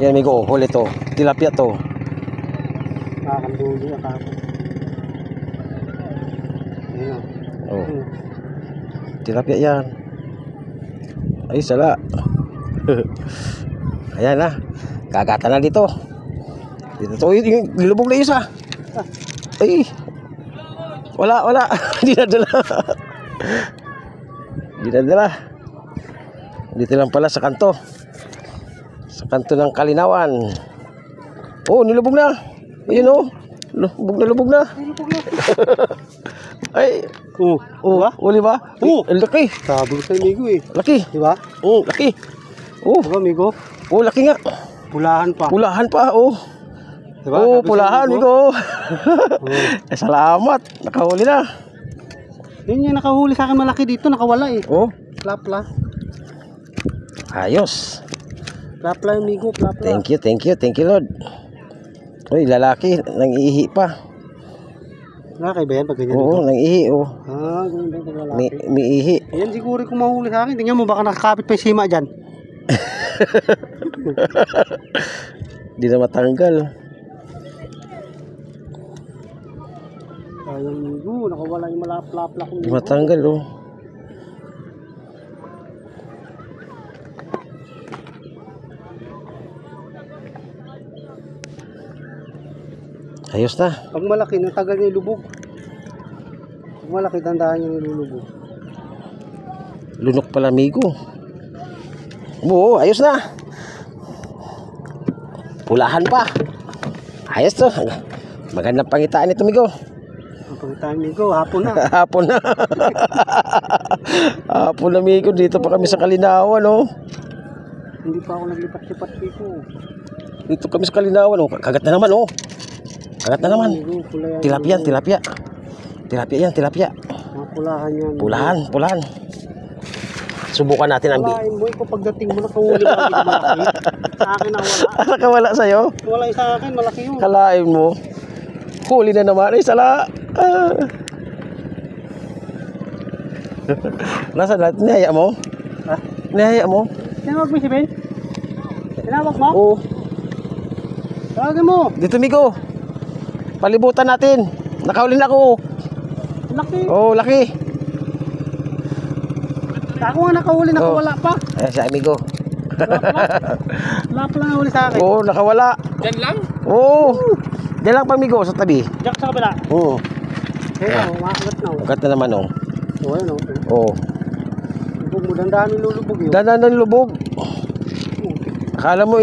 Yan, amigo, huli to. Tilapia to. Nakakanduli ang kapon. Ayan o. Oh. Tilapia yan. Ay, sala. Ayan na. Kagata na dito. Dito to. Nilubog na isa. Ay. Wala. Dinadala. Dito lang pala sa kanto. Sa kanto ng Kalinawan. Oh, nilubog na. Ayun oh. Lubog na. Ay. Diba? Uli ba? Ang laki. Sabol sa amigo eh. Laki. Diba? Laki. Diba amigo? Laki nga. Pulahan pa. Diba? Pulahan, amigo. Salamat. Nakahuli na. Yun yung nakahuli sa akin malaki dito. Nakawala eh. Plapla. Ayos. Plapla amigo. Plapla. Thank you Lord. Uy, lalaki. Nang-ihi pa. Nakakay ba yan pag ganyan? Oo, nang-ihi. Ganyan ba yung lalaki? May ihi. Ayan siguro kung mahuli sa akin. Tingnan mo baka nakakapit pa yung sima dyan. Di na matanggal. Ayun amigo. Nakawala yung malapla-plapla ko. Di matanggal Ayos na. Pag malaki, natagal niya ilubog. Pag malaki, tandaan niya nilulubog. Lunok pala, amigo. Oo, ayos na. Pulahan pa. Ayos to. Magandang pangitaan ito, amigo. Ang pangitaan, amigo, hapon na. Hapon na. Hapon na, amigo. Dito pa kami sa Kalinawan, Hindi pa ako naglipat-lipat dito. Dito kami sa Kalinawan, Kagat na naman, Kagat na naman. Tilapia. Tilapia. Pulahan yan. Pulahan. Subukan natin ang Pulahin mo, ikaw pagdating mo, nakahuli ka malaki. Sa akin nawala. Nakawala sa'yo? Wala yung sa akin, malaki yun. Kalain mo. Huli na naman. Ay, sala. Nasaan natin? Nihaya mo? Ha? Nihaya mo? Tinawag mo si Ben? Tinawag mo? Oo. Tawagin mo. Dito, amigo. Palibutan natin. Nakahuli na ako. Laki. Laki. Ako nga nakahuli, nakawala pa. Ayan siya, amigo. Wala pa lang nahuli sa akin. Nakawala. Diyan lang? Diyan lang pa, amigo, sa tabi. Diyan sa kabila? Ayan, makakat na. Ugat na naman, Ayan, Lubog mo, dandahan yung lulubog yun. Dandahan ng lubog. Akala mo,